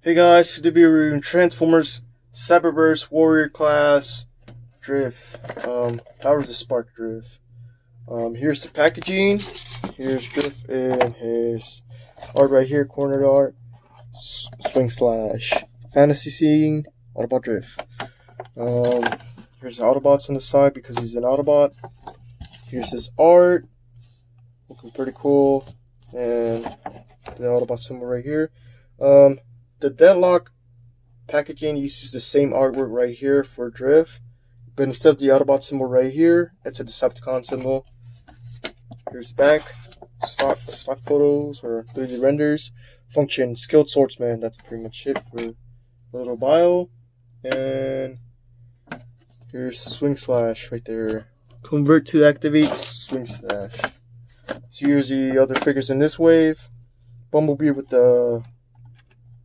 Hey guys, today we're reviewing Transformers Cyberverse Warrior Class Drift. Powers of Spark Drift. Here's the packaging. Here's Drift and his art right here, cornered art. Swing slash. Fantasy scene. Autobot Drift. Um, Here's the Autobots on the side because he's an Autobot. Here's his art. Looking pretty cool. And the Autobot symbol right here. The Deadlock packaging uses the same artwork right here for Drift, but instead of the Autobot symbol right here, it's a Decepticon symbol. Here's the back, stock photos or 3D renders. Function, skilled swordsman, that's pretty much it for the little bio. And here's swing slash right there. Convert to activate swing slash. So here's the other figures in this wave. Bumblebee with the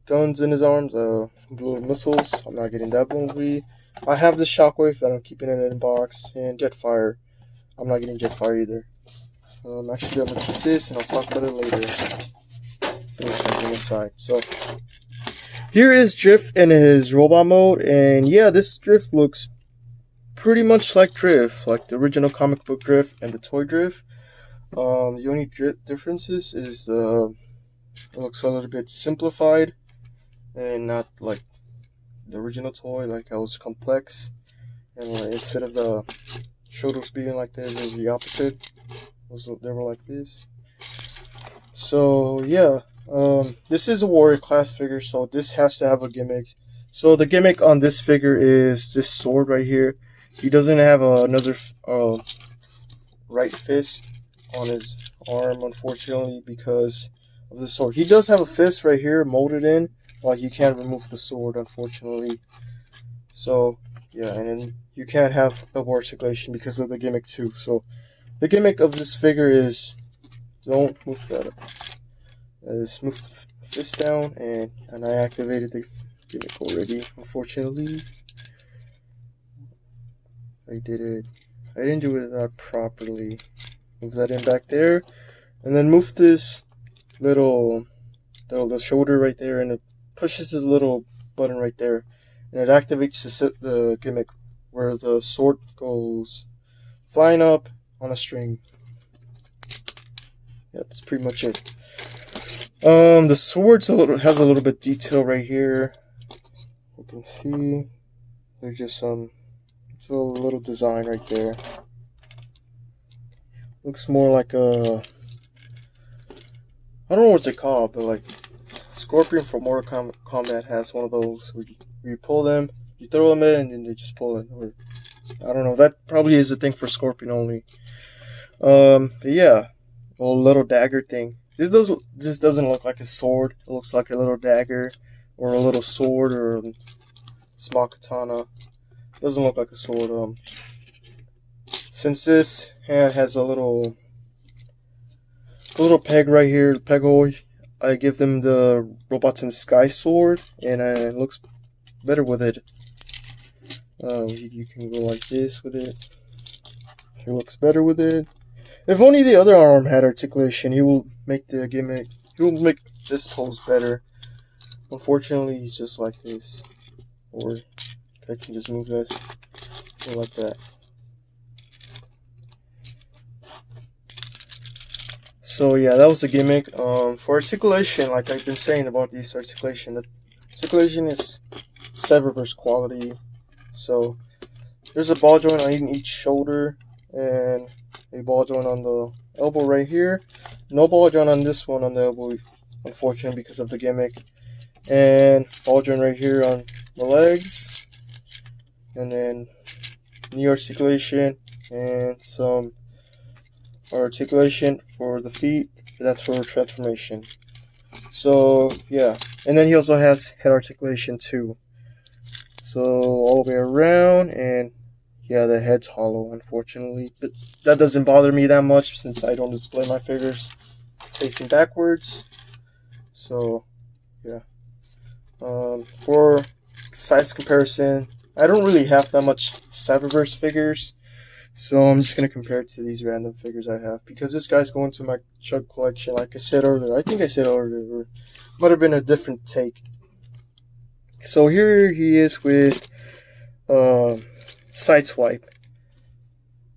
guns in his arms, little missiles. I'm not getting that Bumblebee. I have the Shockwave, but I'm keeping it in a box. And Jetfire. I'm not getting Jetfire either. Actually, I'm going to keep this, and I'll talk about it later. Finish something aside. So, here is Drift in his robot mode. And yeah, this Drift looks pretty much like Drift. Like the original comic book Drift and the toy Drift. The only differences is it looks a little bit simplified. And not like the original toy, like I was complex, and instead of the shoulders being like this, it was the opposite. They were like this. So yeah, this is a warrior class figure, so this has to have a gimmick. So the gimmick on this figure is this sword right here. He doesn't have another right fist on his arm, unfortunately, because of the sword. He does have a fist right here molded in. Like, you can't remove the sword, unfortunately. So, yeah, and then you can't have double articulation because of the gimmick, too. So, the gimmick of this figure is, don't move that up. Just move the fist down, and I activated the gimmick already, unfortunately. I didn't do it that properly. Move that in back there, and then move this little, the shoulder right there, and it pushes this little button right there, and it activates the gimmick where the sword goes flying up on a string. Yep, that's pretty much it. The sword's has a little bit detail right here. You can see there's just it's a little design right there. Looks more like I don't know what they're called, but like Scorpion from Mortal Kombat has one of those where you pull them, you throw them in, and they just pull it. Or I don't know. That probably is a thing for Scorpion only. But yeah, a little dagger thing. This doesn't look like a sword. It looks like a little dagger, or a little sword, or a small katana. It doesn't look like a sword. Since this hand has a little peg right here, the peg hole, I give them the Robots in the Sky sword, and it looks better with it. You can go like this with it. It looks better with it. If only the other arm had articulation, he will make the gimmick. He will make this pose better. Unfortunately, he's just like this. Or I can just move this. Go like that. So yeah, that was the gimmick. For articulation, like I've been saying about this articulation, the articulation is Cyberverse quality. So there's a ball joint on each shoulder and a ball joint on the elbow right here. No ball joint on this one on the elbow, unfortunately, because of the gimmick. And ball joint right here on the legs. And then knee articulation and some articulation for the feet. That's for transformation. So yeah, and then he also has head articulation too. So all the way around, and yeah, the head's hollow, unfortunately, but that doesn't bother me that much since I don't display my figures facing backwards. So yeah, for size comparison, I don't really have that much Cyberverse figures. So I'm just going to compare it to these random figures I have. Because this guy's going to my chug collection, like I said earlier. I think I said earlier. Might have been a different take. So here he is with Sideswipe,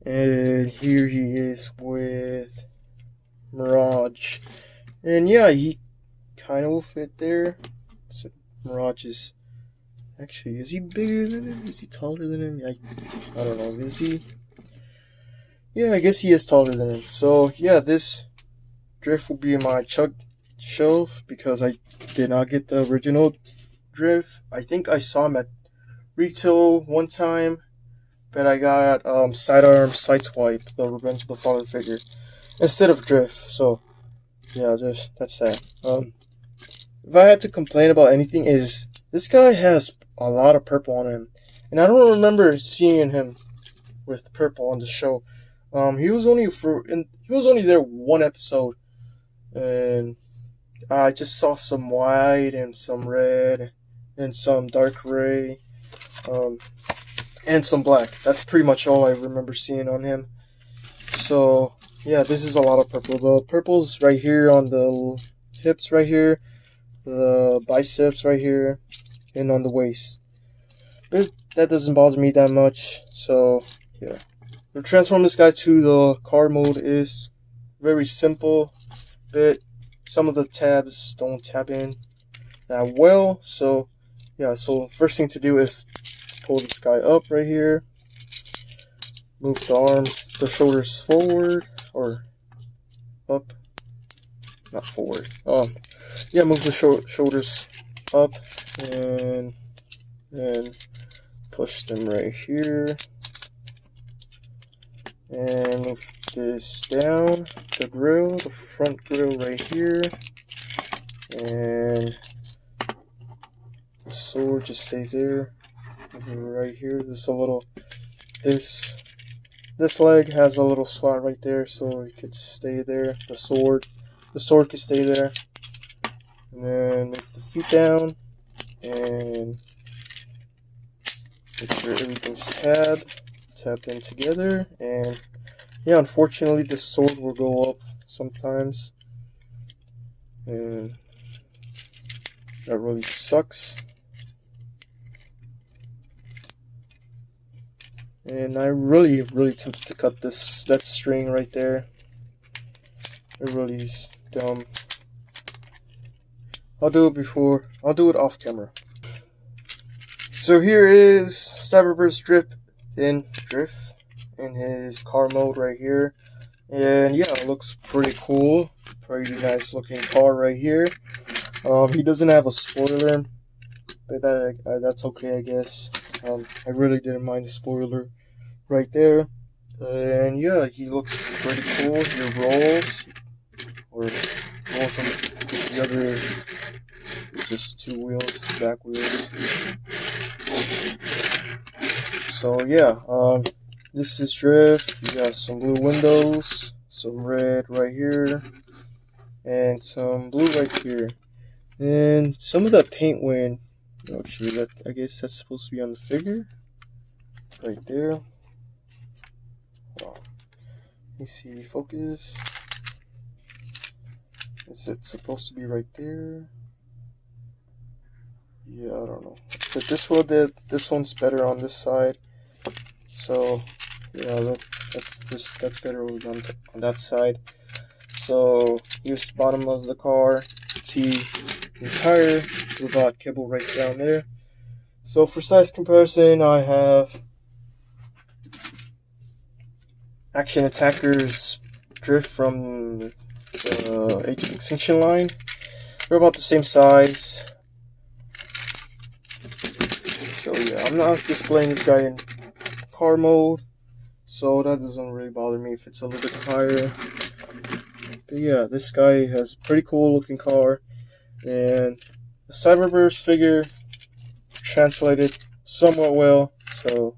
and here he is with Mirage, and yeah, he kind of will fit there. So Mirage is actually, is he bigger than him? Is he taller than him? I don't know. Is he? Yeah, I guess he is taller than him. So yeah, this drift will be in my chug shelf because I did not get the original drift. I think I saw him at retail one time, but I got Sidearm Sideswipe, the Revenge of the Fallen figure, instead of drift. So yeah, that's that. If I had to complain about anything, is this guy has a lot of purple on him, and I don't remember seeing him with purple on the show. He was only there one episode, and I just saw some white and some red and some dark gray, and some black. That's pretty much all I remember seeing on him. So yeah, this is a lot of purple. The purple's right here on the hips, right here, the biceps right here, and on the waist. But that doesn't bother me that much. So yeah, to transform this guy to the car mode is very simple, but some of the tabs don't tab in that well. So yeah, so first thing to do is pull this guy up right here, move the shoulders forward or up, not forward. Yeah, move the shoulders up and then push them right here, and move this down the front grill right here, and the sword just stays there. Move it right here. This leg has a little slot right there, so it could stay there. The sword could stay there. And then move the feet down and make sure everything's tabbed in together. And yeah, unfortunately the sword will go up sometimes, and that really sucks. And I really tempted to cut that string right there. It really is dumb. I'll do it off camera. So here is Cyberverse drift in his car mode right here. And yeah, it looks pretty cool. Pretty nice looking car right here. He doesn't have a spoiler, but that's okay, I guess. I really didn't mind the spoiler right there. And yeah, he looks pretty cool. He rolls him with the other, just two back wheels. So yeah, this is drift. You got some blue windows, some red right here, and some blue right here. And some of that paint went, actually, I guess that's supposed to be on the figure right there. Wow. Let me see, focus. Is it supposed to be right there? Yeah, I don't know. But this one's better on this side. So yeah, that's better on that side. So here's the bottom of the car. See the entire robot cable right down there. So for size comparison, I have Action Attacker's drift from the Age of Extinction line. They're about the same size. So yeah, I'm not displaying this guy in car mode, so that doesn't really bother me if it's a little bit higher. But yeah, this guy has a pretty cool looking car, and the Cyberverse figure translated somewhat well. So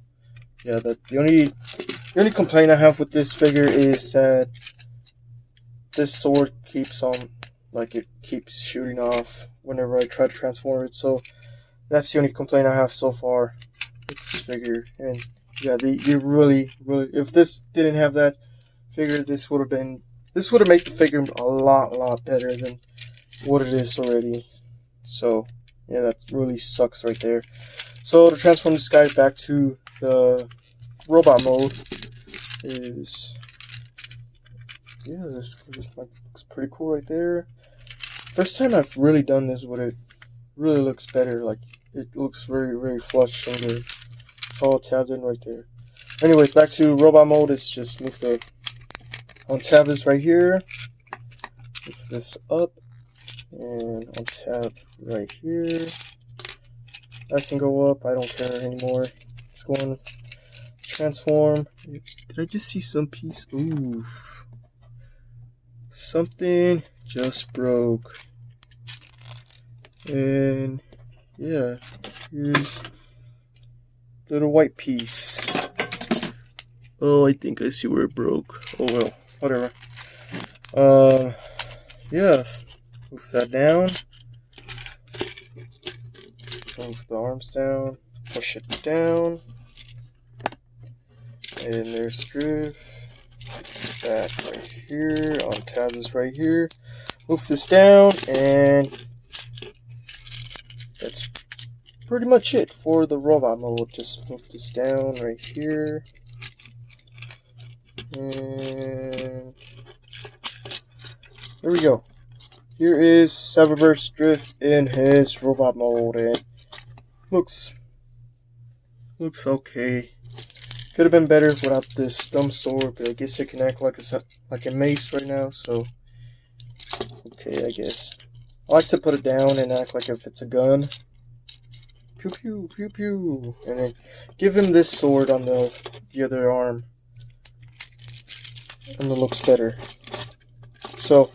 yeah, the only complaint I have with this figure is that this sword keeps on, like, it keeps shooting off whenever I try to transform it. So that's the only complaint I have so far with this figure. And yeah, you really, if this didn't have that figure, this would have made the figure a lot better than what it is already. So Yeah, that really sucks right there. So to transform this guy back to the robot mode is, yeah, this looks pretty cool right there. First time I've really done this with it. Really looks better. Like, it looks very, very flush and good. It's all tabbed in right there. Anyways, back to robot mode. It's just move the, untab this right here. Move this up and untap right here. That can go up. I don't care anymore. Let's go on transform. Did I just see some piece? Oof. Something just broke. And yeah, here's little white piece. Oh, I think I see where it broke. Oh well, whatever. Yes, move that down. Move the arms down. Push it down. And there's drift. Back right here. Untab this right here. Move this down, and that's pretty much it for the robot mode. Just move this down right here. And there we go. Here is Cyberverse Drift in his robot mode, and looks okay. Could have been better without this dumb sword, but I guess it can act like a mace right now, so okay, I guess. I like to put it down and act like if it's a gun. Pew pew pew pew, and then give him this sword on the other arm, and it looks better. So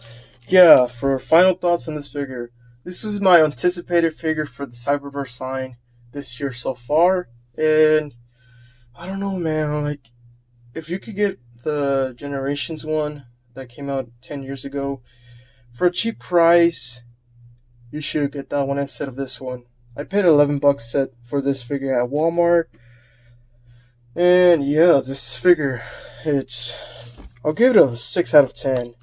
yeah, for final thoughts on this figure, this is my anticipated figure for the Cyberverse line this year so far, and I don't know, man, like, if you could get the Generations one that came out 10 years ago for a cheap price, you should get that one instead of this one. I paid $11 for this figure at Walmart, and yeah, this figure, I'll give it a 6 out of 10.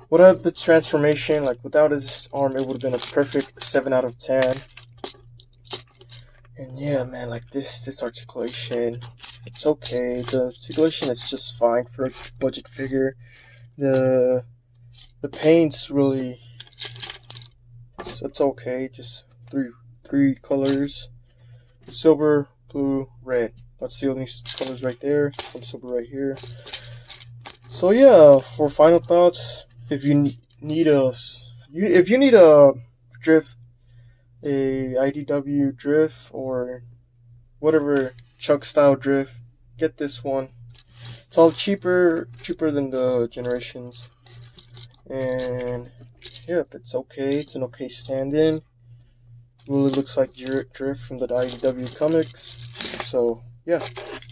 Without the transformation, like without his arm, it would have been a perfect 7 out of 10. And yeah, man, like this articulation, it's okay. The articulation is just fine for a budget figure. The paint's really, it's okay. Just three colors: silver, blue, red. That's the only colors right there. Some silver right here. So yeah, for final thoughts, if you need a drift, a IDW drift or whatever Chuck style drift, get this one. It's all cheaper than the Generations, and yep, it's okay. It's an okay stand-in. Really looks like drift from the IDW comics. So yeah,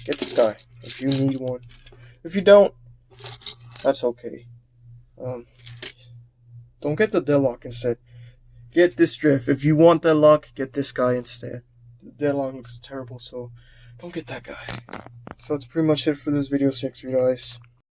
get this guy if you need one. If you don't, that's okay. Don't get the deadlock instead. Get this drift. If you want that lock, get this guy instead. The deadlock looks terrible, so don't get that guy. So that's pretty much it for this video. Thanks for your guys.